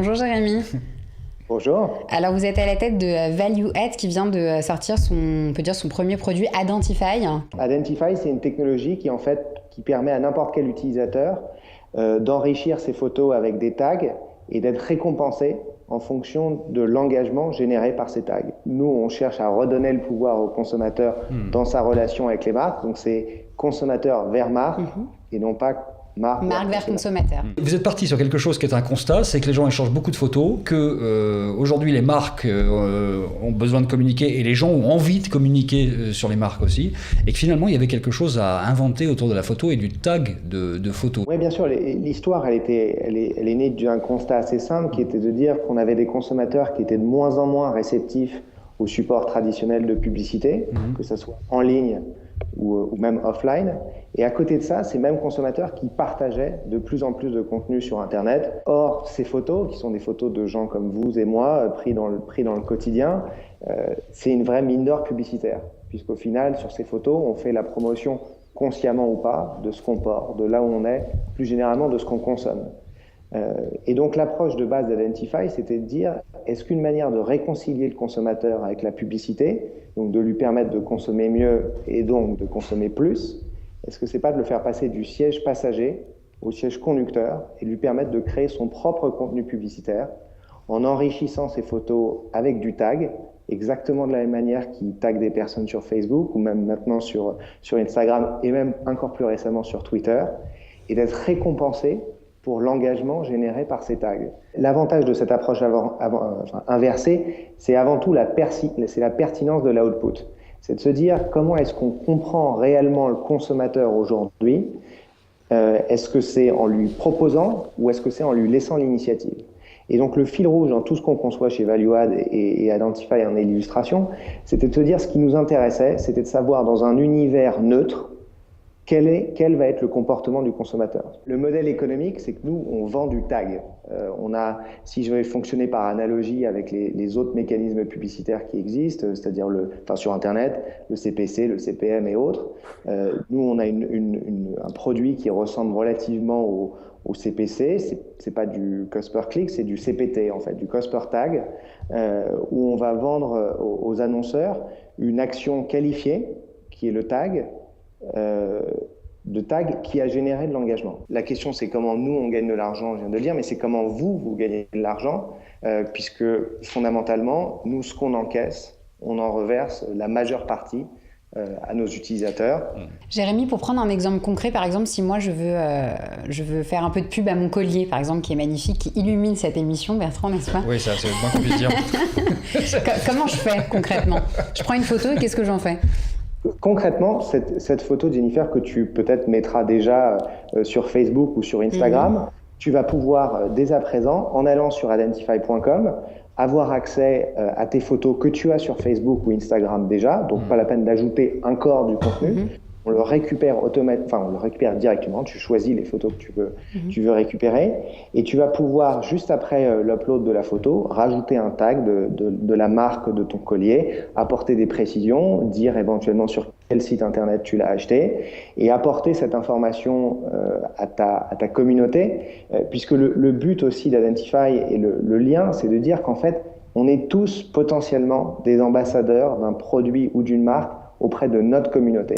Bonjour Jérémy. Bonjour. Alors vous êtes à la tête de Value Ads qui vient de sortir on peut dire son premier produit Identify. Identify, c'est une technologie qui permet à n'importe quel utilisateur d'enrichir ses photos avec des tags et d'être récompensé en fonction de l'engagement généré par ces tags. Nous, on cherche à redonner le pouvoir au consommateur dans sa relation avec les marques. Donc c'est consommateur vers marque et non pas marque vers consommateur. Vous êtes parti sur quelque chose qui est un constat, c'est que les gens échangent beaucoup de photos, que aujourd'hui les marques ont besoin de communiquer et les gens ont envie de communiquer sur les marques aussi, et que finalement il y avait quelque chose à inventer autour de la photo et du tag de photos. Oui, bien sûr, l'histoire elle est née d'un constat assez simple qui était de dire qu'on avait des consommateurs qui étaient de moins en moins réceptifs aux supports traditionnels de publicité, que ce soit en ligne ou même offline. Et à côté de ça, ces mêmes consommateurs qui partageaient de plus en plus de contenu sur Internet. Or, ces photos, qui sont des photos de gens comme vous et moi, pris dans le quotidien, c'est une vraie mine d'or publicitaire. Puisqu'au final, sur ces photos, on fait la promotion consciemment ou pas de ce qu'on porte, de là où on est, plus généralement de ce qu'on consomme. Et donc l'approche de base d'Identify, c'était de dire, est-ce qu'une manière de réconcilier le consommateur avec la publicité, donc de lui permettre de consommer mieux et donc de consommer plus, est-ce que c'est pas de le faire passer du siège passager au siège conducteur et lui permettre de créer son propre contenu publicitaire en enrichissant ses photos avec du tag, exactement de la même manière qu'il tag des personnes sur Facebook ou même maintenant sur Instagram et même encore plus récemment sur Twitter, et d'être récompensé pour l'engagement généré par ces tags. L'avantage de cette approche inversée, c'est avant tout la pertinence de l'output. C'est de se dire comment est-ce qu'on comprend réellement le consommateur aujourd'hui. Est-ce que c'est en lui proposant ou est-ce que c'est en lui laissant l'initiative? Et donc le fil rouge dans tout ce qu'on conçoit chez ValueAd et Identify en illustration, c'était de se dire ce qui nous intéressait, c'était de savoir dans un univers neutre, quel va être le comportement du consommateur. Le modèle économique, c'est que nous, on vend du tag. Si je vais fonctionner par analogie avec les autres mécanismes publicitaires qui existent, c'est-à-dire sur Internet, le CPC, le CPM et autres, nous, on a un produit qui ressemble relativement au CPC. C'est pas du cost per click, c'est du CPT, en fait, du cost per tag, où on va vendre aux annonceurs une action qualifiée, qui est le tag, de tag qui a généré de l'engagement. La question, c'est comment nous, on gagne de l'argent, je viens de le dire, mais c'est comment vous gagnez de l'argent, puisque fondamentalement, nous, ce qu'on encaisse, on en reverse la majeure partie à nos utilisateurs. Jérémy, pour prendre un exemple concret, par exemple, si moi je veux faire un peu de pub à mon collier, par exemple, qui est magnifique, qui illumine cette émission, Bertrand, n'est-ce pas? Oui, ça, c'est le moins qu'on puisse dire. Comment je fais concrètement? Je prends une photo et qu'est-ce que j'en fais? Concrètement, cette photo de Jennifer que tu peut-être mettras déjà sur Facebook ou sur Instagram, tu vas pouvoir dès à présent, en allant sur identify.com, avoir accès à tes photos que tu as sur Facebook ou Instagram déjà, donc pas la peine d'ajouter encore du contenu. On le récupère on le récupère directement. Tu choisis les photos que tu veux récupérer, et tu vas pouvoir juste après l'upload de la photo rajouter un tag de la marque de ton collier, apporter des précisions, dire éventuellement sur quel site internet tu l'as acheté, et apporter cette information à ta communauté, puisque le but aussi d'Identify et le lien, c'est de dire qu'en fait, on est tous potentiellement des ambassadeurs d'un produit ou d'une marque auprès de notre communauté.